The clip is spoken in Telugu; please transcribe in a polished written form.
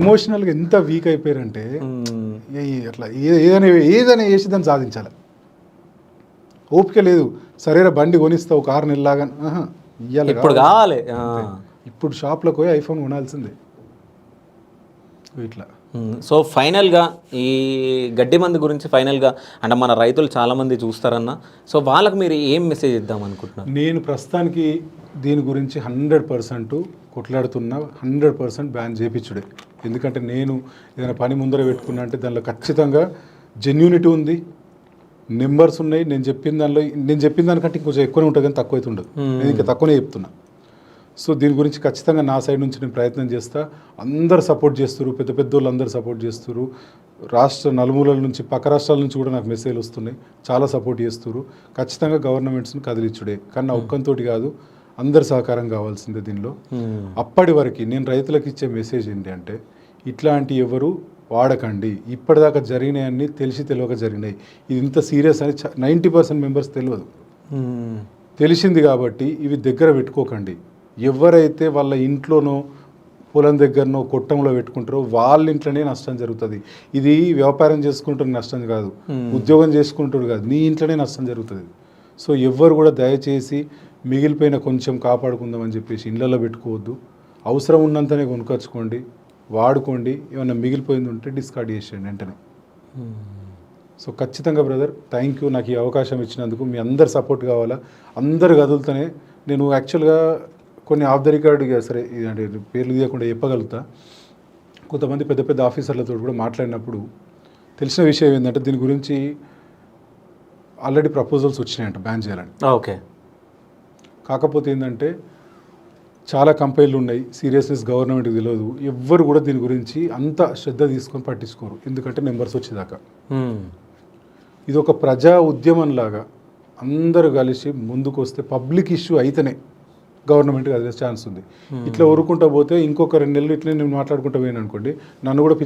ఎమోషనల్గా ఎంత వీక్ అయిపోయారంటే అట్లా ఏదైనా చేసి దాన్ని సాధించాలి. ఓపిక లేదు. సరేరా బండి కొనిస్తా ఒక 6 నెలలాగా ఇవ్వాలి, ఇప్పుడు కావాలి. ఇప్పుడు షాప్లోకి పోయి ఐఫోన్ కొనాల్సిందే ఇట్లా. సో ఫైనల్గా ఈ గడ్డి మందు గురించి ఫైనల్గా అంటే మన రైతులు చాలామంది చూస్తారన్న, సో వాళ్ళకి మీరు ఏం మెసేజ్ ఇద్దాం అనుకుంటున్నారు? నేను ప్రస్తుతానికి దీని గురించి 100% కొట్లాడుతున్నా. 100% బ్యాన్ చేయించుడే. ఎందుకంటే నేను ఏదైనా పని ముందర పెట్టుకున్నా అంటే దానిలో ఖచ్చితంగా జెన్యూనిటీ ఉంది, నెంబర్స్ ఉన్నాయి. నేను చెప్పిన దానికంటే ఇంకొంచెం ఎక్కువనే ఉంటుంది కానీ తక్కువ అయితే ఉండదు. నేను ఇంకా తక్కువనే చెప్తున్నా. సో దీని గురించి ఖచ్చితంగా నా సైడ్ నుంచి నేను ప్రయత్నం చేస్తా. అందరు సపోర్ట్ చేస్తారు, పెద్ద పెద్ద వాళ్ళు అందరు సపోర్ట్ చేస్తారు. రాష్ట్ర నలుమూలల నుంచి పక్క రాష్ట్రాల నుంచి కూడా నాకు మెసేజ్లు వస్తున్నాయి, చాలా సపోర్ట్ చేస్తారు. ఖచ్చితంగా గవర్నమెంట్స్ని కదిలిచ్చుడే, కానీ నా ఒక్కంతోటి కాదు, అందరు సహకారం కావాల్సిందే దీనిలో. అప్పటి వరకు నేను రైతులకు ఇచ్చే మెసేజ్ ఏంటి అంటే, ఇట్లాంటి ఎవరు వాడకండి. ఇప్పటిదాకా జరిగినాయన్నీ తెలియక జరిగినాయి. ఇది ఇంత సీరియస్ అని 90% మెంబర్స్ తెలియదు. తెలిసింది కాబట్టి ఇవి దగ్గర పెట్టుకోకండి. ఎవరైతే వాళ్ళ ఇంట్లోనో పొలం దగ్గరనో కొట్టంలో పెట్టుకుంటారో వాళ్ళ ఇంట్లోనే నష్టం జరుగుతుంది. ఇది వ్యాపారం చేసుకుంటున్న నష్టం కాదు, ఉద్యోగం చేసుకుంటాడు కాదు, నీ ఇంట్లోనే నష్టం జరుగుతుంది. సో ఎవ్వరు కూడా దయచేసి మిగిలిపోయిన కొంచెం కాపాడుకుందామని చెప్పేసి ఇళ్ళల్లో పెట్టుకోవద్దు. అవసరం ఉన్నంతనే కొనుకొచ్చుకోండి, వాడుకోండి. ఏమైనా మిగిలిపోయింది ఉంటే డిస్కార్డ్ చేసేయండి వెంటనే. సో ఖచ్చితంగా బ్రదర్, థ్యాంక్ యూ నాకు ఈ అవకాశం ఇచ్చినందుకు. మీ అందరు సపోర్ట్ కావాలా. అందరు కదులుతూనే నేను యాక్చువల్గా కొన్ని ఆఫ్ ద రికార్డ్ సరే అంటే పేర్లు తీయకుండా చెప్పగలుగుతా. కొంతమంది పెద్ద పెద్ద ఆఫీసర్లతో కూడా మాట్లాడినప్పుడు తెలిసిన విషయం ఏంటంటే, దీని గురించి ఆల్రెడీ ప్రపోజల్స్ వచ్చినాయంట బ్యాన్ చేయాలని. ఓకే. కాకపోతే ఏంటంటే చాలా కంపెనీలు ఉన్నాయి, సీరియస్నెస్ గవర్నమెంట్కి తెలియదు. ఎవ్వరు కూడా దీని గురించి అంత శ్రద్ధ తీసుకొని పట్టించుకోరు, ఎందుకంటే నెంబర్స్ వచ్చేదాకా. ఇది ఒక ప్రజా ఉద్యమం లాగా అందరూ కలిసి ముందుకు వస్తే పబ్లిక్ ఇష్యూ అయితేనే గవర్నమెంట్కి అదే ఛాన్స్ ఉంది. ఇట్లా ఊరుకుంటా పోతే ఇంకొక 2 నెలలు ఇట్లా నేను మాట్లాడుకుంటా పోయాను అనుకోండి, నన్ను కూడా